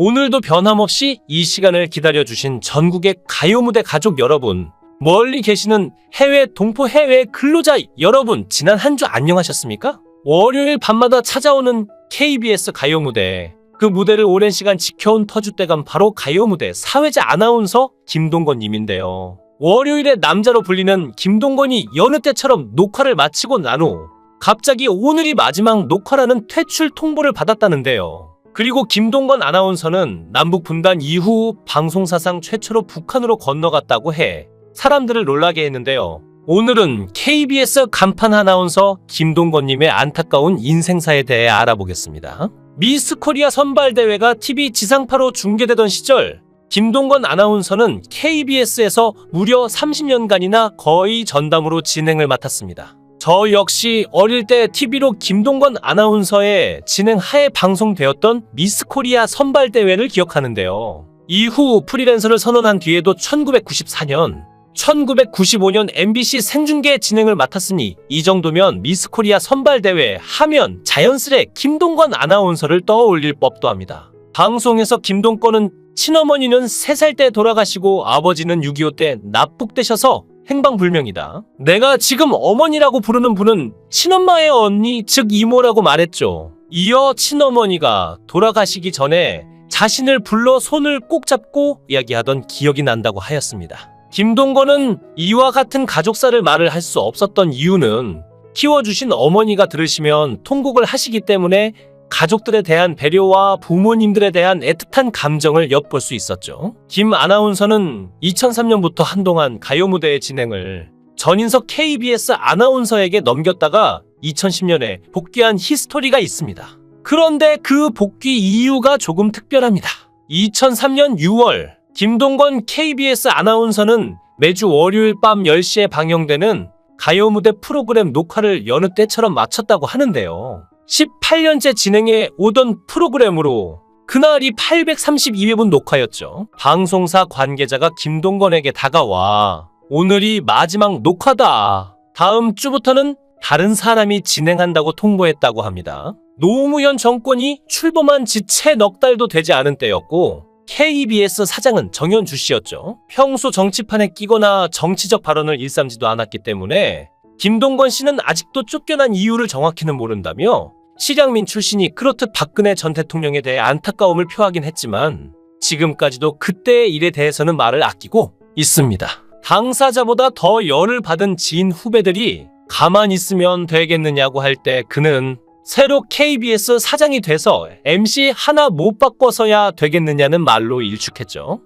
오늘도 변함없이 이 시간을 기다려주신 전국의 가요무대 가족 여러분, 멀리 계시는 해외 동포 해외 근로자 여러분, 지난 한 주 안녕하셨습니까? 월요일 밤마다 찾아오는 KBS 가요무대, 그 무대를 오랜 시간 지켜온 터줏대감 바로 가요무대 사회자 아나운서 김동건 님인데요. 월요일에 남자로 불리는 김동건이 여느 때처럼 녹화를 마치고 난 후 갑자기 오늘이 마지막 녹화라는 퇴출 통보를 받았다는데요. 그리고 김동건 아나운서는 남북 분단 이후 방송사상 최초로 북한으로 건너갔다고 해 사람들을 놀라게 했는데요. 오늘은 KBS 간판 아나운서 김동건님의 안타까운 인생사에 대해 알아보겠습니다. 미스 코리아 선발대회가 TV 지상파로 중계되던 시절 김동건 아나운서는 KBS에서 무려 30년간이나 거의 전담으로 진행을 맡았습니다. 저 역시 어릴 때 TV로 김동건 아나운서의 진행하에 방송되었던 미스 코리아 선발대회를 기억하는데요. 이후 프리랜서를 선언한 뒤에도 1994년, 1995년 MBC 생중계 진행을 맡았으니 이 정도면 미스 코리아 선발대회 하면 자연스레 김동건 아나운서를 떠올릴 법도 합니다. 방송에서 김동건은 친어머니는 3살 때 돌아가시고 아버지는 6.25 때 납북되셔서 행방불명이다. 내가 지금 어머니라고 부르는 분은 친엄마의 언니, 즉 이모라고 말했죠. 이어 친어머니가 돌아가시기 전에 자신을 불러 손을 꼭 잡고 이야기하던 기억이 난다고 하였습니다. 김동건은 이와 같은 가족사를 말을 할 수 없었던 이유는 키워주신 어머니가 들으시면 통곡을 하시기 때문에 가족들에 대한 배려와 부모님들에 대한 애틋한 감정을 엿볼 수 있었죠. 김 아나운서는 2003년부터 한동안 가요무대의 진행을 전인석 KBS 아나운서에게 넘겼다가 2010년에 복귀한 히스토리가 있습니다. 그런데 그 복귀 이유가 조금 특별합니다. 2003년 6월 김동건 KBS 아나운서는 매주 월요일 밤 10시에 방영되는 가요무대 프로그램 녹화를 여느 때처럼 마쳤다고 하는데요. 18년째 진행해 오던 프로그램으로 그날이 832회분 녹화였죠. 방송사 관계자가 김동건에게 다가와 오늘이 마지막 녹화다. 다음 주부터는 다른 사람이 진행한다고 통보했다고 합니다. 노무현 정권이 출범한 지 채 넉 달도 되지 않은 때였고 KBS 사장은 정현주 씨였죠. 평소 정치판에 끼거나 정치적 발언을 일삼지도 않았기 때문에 김동건 씨는 아직도 쫓겨난 이유를 정확히는 모른다며 실향민 출신이 그렇듯 박근혜 전 대통령에 대해 안타까움을 표하긴 했지만 지금까지도 그때의 일에 대해서는 말을 아끼고 있습니다. 당사자보다 더 열을 받은 지인 후배들이 가만히 있으면 되겠느냐고 할 때 그는 새로 KBS 사장이 돼서 MC 하나 못 바꿔서야 되겠느냐는 말로 일축했죠.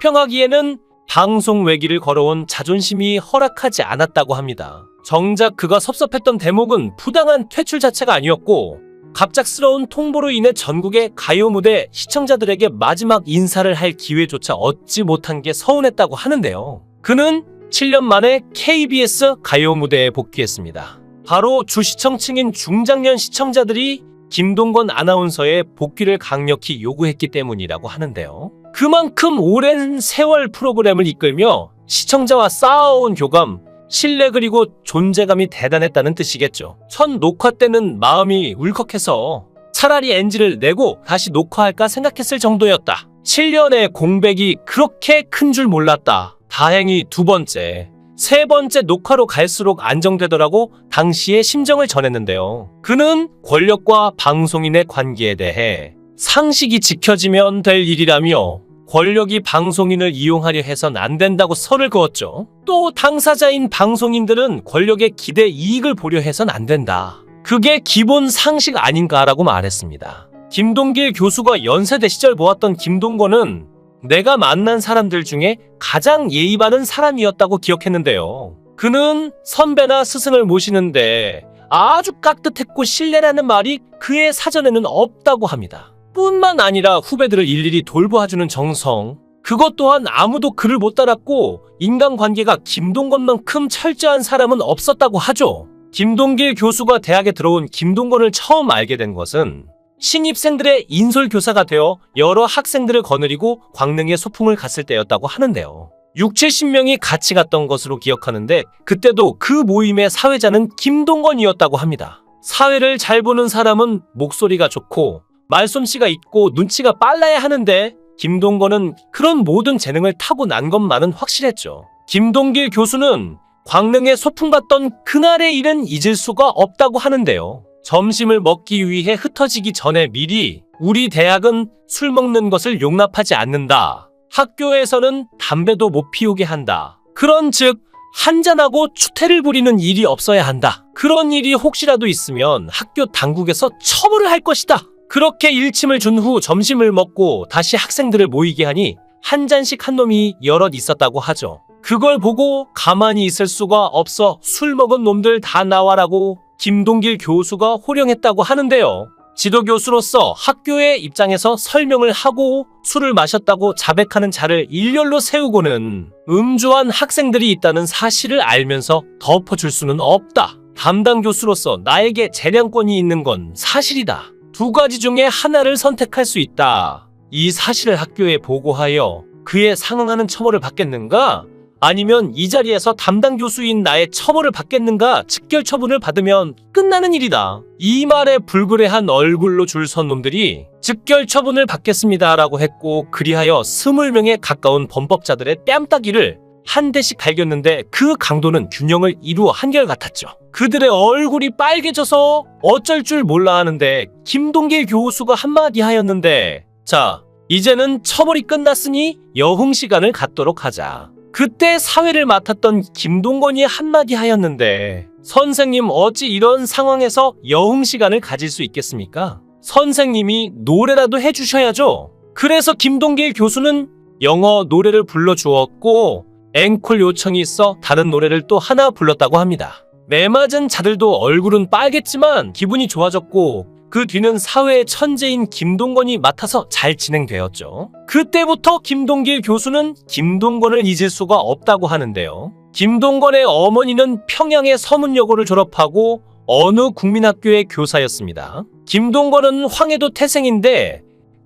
불평하기에는 방송 외기를 걸어온 자존심이 허락하지 않았다고 합니다. 정작 그가 섭섭했던 대목은 부당한 퇴출 자체가 아니었고 갑작스러운 통보로 인해 전국의 가요무대 시청자들에게 마지막 인사를 할 기회조차 얻지 못한 게 서운했다고 하는데요. 그는 7년 만에 KBS 가요무대에 복귀했습니다. 바로 주시청층인 중장년 시청자들이 김동건 아나운서의 복귀를 강력히 요구했기 때문이라고 하는데요. 그만큼 오랜 세월 프로그램을 이끌며 시청자와 쌓아온 교감, 신뢰 그리고 존재감이 대단했다는 뜻이겠죠. 첫 녹화 때는 마음이 울컥해서 차라리 NG를 내고 다시 녹화할까 생각했을 정도였다. 7년의 공백이 그렇게 큰 줄 몰랐다. 다행히 두 번째, 세 번째 녹화로 갈수록 안정되더라고 당시의 심정을 전했는데요. 그는 권력과 방송인의 관계에 대해 상식이 지켜지면 될 일이라며 권력이 방송인을 이용하려 해선 안 된다고 선을 그었죠. 또 당사자인 방송인들은 권력의 기대 이익을 보려 해선 안 된다. 그게 기본 상식 아닌가라고 말했습니다. 김동길 교수가 연세대 시절 보았던 김동건은 내가 만난 사람들 중에 가장 예의 바른 사람이었다고 기억했는데요. 그는 선배나 스승을 모시는데 아주 깍듯했고 신뢰라는 말이 그의 사전에는 없다고 합니다. 뿐만 아니라 후배들을 일일이 돌보아주는 정성, 그것 또한 아무도 그를 못 따랐고 인간관계가 김동건만큼 철저한 사람은 없었다고 하죠. 김동길 교수가 대학에 들어온 김동건을 처음 알게 된 것은 신입생들의 인솔교사가 되어 여러 학생들을 거느리고 광릉에 소풍을 갔을 때였다고 하는데요. 60-70명이 같이 갔던 것으로 기억하는데 그때도 그 모임의 사회자는 김동건이었다고 합니다. 사회를 잘 보는 사람은 목소리가 좋고 말솜씨가 있고 눈치가 빨라야 하는데 김동건은 그런 모든 재능을 타고난 것만은 확실했죠. 김동길 교수는 광릉에 소풍 갔던 그날의 일은 잊을 수가 없다고 하는데요. 점심을 먹기 위해 흩어지기 전에 미리 우리 대학은 술 먹는 것을 용납하지 않는다. 학교에서는 담배도 못 피우게 한다. 그런즉 한잔하고 추태를 부리는 일이 없어야 한다. 그런 일이 혹시라도 있으면 학교 당국에서 처벌을 할 것이다. 그렇게 일침을 준 후 점심을 먹고 다시 학생들을 모이게 하니 한 잔씩 한 놈이 여럿 있었다고 하죠. 그걸 보고 가만히 있을 수가 없어 술 먹은 놈들 다 나와라고 김동길 교수가 호령했다고 하는데요. 지도교수로서 학교의 입장에서 설명을 하고 술을 마셨다고 자백하는 자를 일렬로 세우고는 음주한 학생들이 있다는 사실을 알면서 덮어줄 수는 없다. 담당 교수로서 나에게 재량권이 있는 건 사실이다. 두 가지 중에 하나를 선택할 수 있다. 이 사실을 학교에 보고하여 그에 상응하는 처벌을 받겠는가? 아니면 이 자리에서 담당 교수인 나의 처벌을 받겠는가? 즉결 처분을 받으면 끝나는 일이다. 이 말에 불그레한 얼굴로 줄 선 놈들이 즉결 처분을 받겠습니다라고 했고, 그리하여 20명에 가까운 범법자들의 뺨따기를 한 대씩 갈겼는데 그 강도는 균형을 이루어 한결같았죠. 그들의 얼굴이 빨개져서 어쩔 줄 몰라 하는데 김동길 교수가 한마디 하였는데, 자, 이제는 처벌이 끝났으니 여흥 시간을 갖도록 하자. 그때 사회를 맡았던 김동건이 한마디 하였는데, 선생님 어찌 이런 상황에서 여흥 시간을 가질 수 있겠습니까? 선생님이 노래라도 해주셔야죠. 그래서 김동길 교수는 영어 노래를 불러주었고 앵콜 요청이 있어 다른 노래를 또 하나 불렀다고 합니다. 매맞은 자들도 얼굴은 빨갰지만 기분이 좋아졌고, 그 뒤는 사회의 천재인 김동건이 맡아서 잘 진행되었죠. 그때부터 김동길 교수는 김동건을 잊을 수가 없다고 하는데요. 김동건의 어머니는 평양의 서문여고를 졸업하고 어느 국민학교의 교사였습니다. 김동건은 황해도 태생인데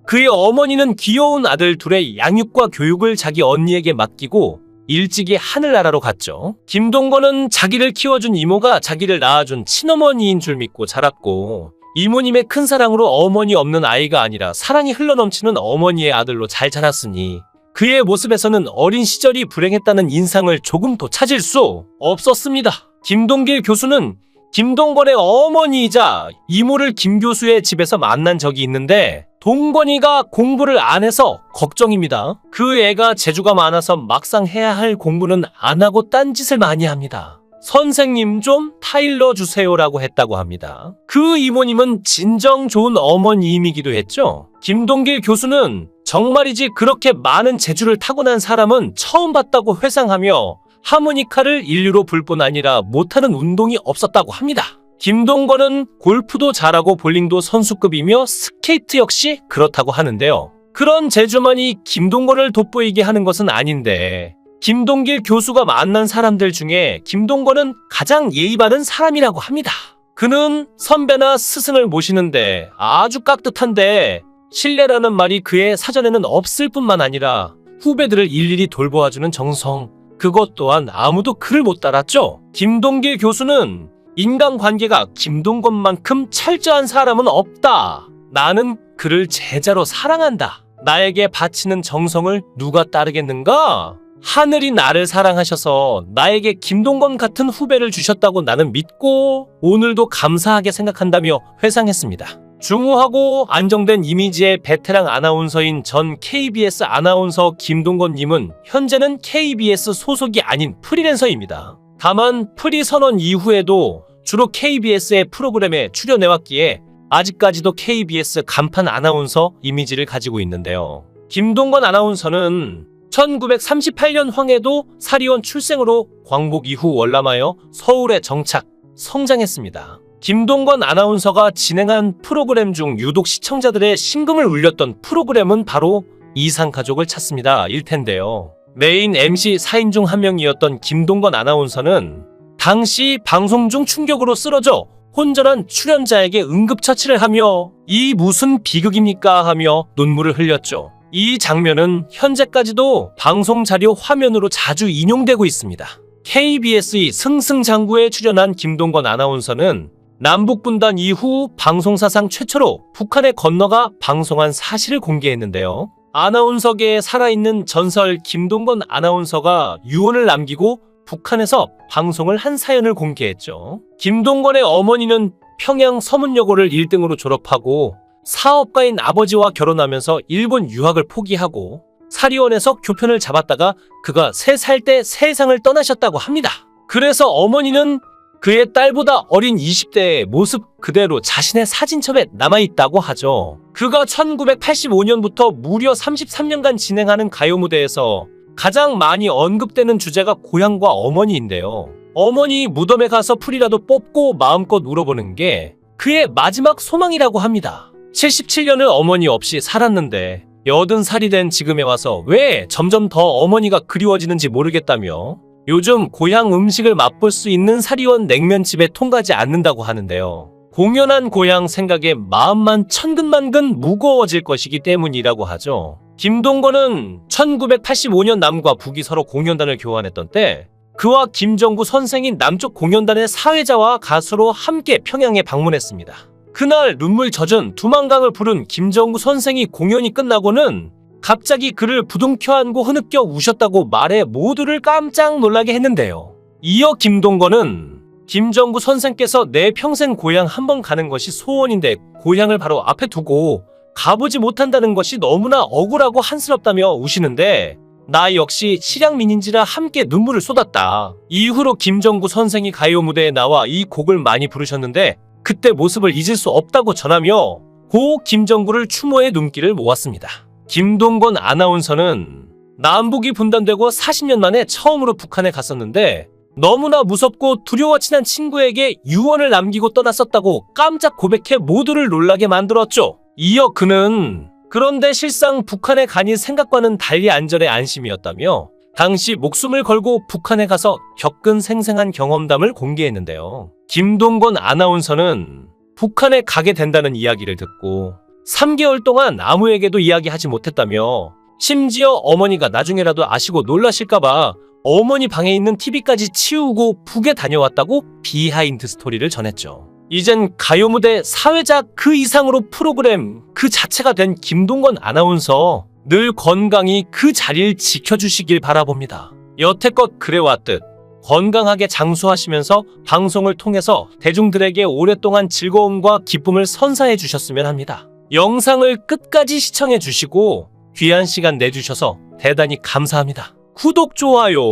그의 어머니는 귀여운 아들 둘의 양육과 교육을 자기 언니에게 맡기고 일찍이 하늘나라로 갔죠. 김동건은 자기를 키워준 이모가 자기를 낳아준 친어머니인 줄 믿고 자랐고, 이모님의 큰 사랑으로 어머니 없는 아이가 아니라 사랑이 흘러넘치는 어머니의 아들로 잘 자랐으니 그의 모습에서는 어린 시절이 불행했다는 인상을 조금도 찾을 수 없었습니다. 김동길 교수는 김동건의 어머니이자 이모를 김 교수의 집에서 만난 적이 있는데, 동건이가 공부를 안 해서 걱정입니다. 그 애가 재주가 많아서 막상 해야 할 공부는 안 하고 딴짓을 많이 합니다. 선생님 좀 타일러 주세요라고 했다고 합니다. 그 이모님은 진정 좋은 어머님이기도 했죠. 김동길 교수는 정말이지 그렇게 많은 재주를 타고난 사람은 처음 봤다고 회상하며 하모니카를 인류로 불 뿐 아니라 못하는 운동이 없었다고 합니다. 김동건은 골프도 잘하고 볼링도 선수급이며 스케이트 역시 그렇다고 하는데요. 그런 재주만이 김동건을 돋보이게 하는 것은 아닌데, 김동길 교수가 만난 사람들 중에 김동건은 가장 예의 바른 사람이라고 합니다. 그는 선배나 스승을 모시는데 아주 깍듯한데, 신뢰라는 말이 그의 사전에는 없을 뿐만 아니라 후배들을 일일이 돌보아주는 정성, 그것 또한 아무도 그를 못 따랐죠. 김동길 교수는 인간관계가 김동건만큼 철저한 사람은 없다. 나는 그를 제자로 사랑한다. 나에게 바치는 정성을 누가 따르겠는가? 하늘이 나를 사랑하셔서 나에게 김동건 같은 후배를 주셨다고 나는 믿고 오늘도 감사하게 생각한다며 회상했습니다. 중후하고 안정된 이미지의 베테랑 아나운서인 전 KBS 아나운서 김동건님은 현재는 KBS 소속이 아닌 프리랜서입니다. 다만 프리 선언 이후에도 주로 KBS의 프로그램에 출연해왔기에 아직까지도 KBS 간판 아나운서 이미지를 가지고 있는데요. 김동건 아나운서는 1938년 황해도 사리원 출생으로 광복 이후 월남하여 서울에 정착, 성장했습니다. 김동건 아나운서가 진행한 프로그램 중 유독 시청자들의 심금을 울렸던 프로그램은 바로 이상가족을 찾습니다 일 텐데요. 메인 MC 4인 중 한 명이었던 김동건 아나운서는 당시 방송 중 충격으로 쓰러져 혼전한 출연자에게 응급처치를 하며 "이 무슨 비극입니까?" 하며 눈물을 흘렸죠. 이 장면은 현재까지도 방송 자료 화면으로 자주 인용되고 있습니다. KBS의 승승장구에 출연한 김동건 아나운서는 남북분단 이후 방송사상 최초로 북한에 건너가 방송한 사실을 공개했는데요. 아나운서계에 살아있는 전설 김동건 아나운서가 유언을 남기고 북한에서 방송을 한 사연을 공개했죠. 김동건의 어머니는 평양 서문여고를 1등으로 졸업하고 사업가인 아버지와 결혼하면서 일본 유학을 포기하고 사리원에서 교편을 잡았다가 그가 3살 때 세상을 떠나셨다고 합니다. 그래서 어머니는 그의 딸보다 어린 20대의 모습 그대로 자신의 사진첩에 남아있다고 하죠. 그가 1985년부터 무려 33년간 진행하는 가요 무대에서 가장 많이 언급되는 주제가 고향과 어머니인데요. 어머니 무덤에 가서 풀이라도 뽑고 마음껏 울어보는 게 그의 마지막 소망이라고 합니다. 77년을 어머니 없이 살았는데 80살이 된 지금에 와서 왜 점점 더 어머니가 그리워지는지 모르겠다며 요즘 고향 음식을 맛볼 수 있는 사리원 냉면집에 통가지 않는다고 하는데요. 공연한 고향 생각에 마음만 천근만근 무거워질 것이기 때문이라고 하죠. 김동건은 1985년 남과 북이 서로 공연단을 교환했던 때 그와 김정구 선생인 남쪽 공연단의 사회자와 가수로 함께 평양에 방문했습니다. 그날 눈물 젖은 두만강을 부른 김정구 선생이 공연이 끝나고는 갑자기 그를 부둥켜 안고 흐느껴 우셨다고 말해 모두를 깜짝 놀라게 했는데요. 이어 김동건은 김정구 선생께서 내 평생 고향 한번 가는 것이 소원인데 고향을 바로 앞에 두고 가보지 못한다는 것이 너무나 억울하고 한스럽다며 우시는데 나 역시 실향민인지라 함께 눈물을 쏟았다. 이후로 김정구 선생이 가요 무대에 나와 이 곡을 많이 부르셨는데 그때 모습을 잊을 수 없다고 전하며 고 김정구를 추모해 눈길을 모았습니다. 김동건 아나운서는 남북이 분단되고 40년 만에 처음으로 북한에 갔었는데 너무나 무섭고 두려워 친한 친구에게 유언을 남기고 떠났었다고 깜짝 고백해 모두를 놀라게 만들었죠. 이어 그는 그런데 실상 북한에 가니 생각과는 달리 안전에 안심이었다며 당시 목숨을 걸고 북한에 가서 겪은 생생한 경험담을 공개했는데요. 김동건 아나운서는 북한에 가게 된다는 이야기를 듣고 3개월 동안 아무에게도 이야기하지 못했다며 심지어 어머니가 나중에라도 아시고 놀라실까봐 어머니 방에 있는 TV까지 치우고 북에 다녀왔다고 비하인드 스토리를 전했죠. 이젠 가요 무대 사회자 그 이상으로 프로그램 그 자체가 된 김동건 아나운서 늘 건강히 그 자리를 지켜주시길 바라봅니다. 여태껏 그래왔듯 건강하게 장수하시면서 방송을 통해서 대중들에게 오랫동안 즐거움과 기쁨을 선사해 주셨으면 합니다. 영상을 끝까지 시청해 주시고 귀한 시간 내주셔서 대단히 감사합니다. 구독, 좋아요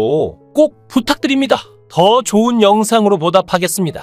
꼭 부탁드립니다. 더 좋은 영상으로 보답하겠습니다.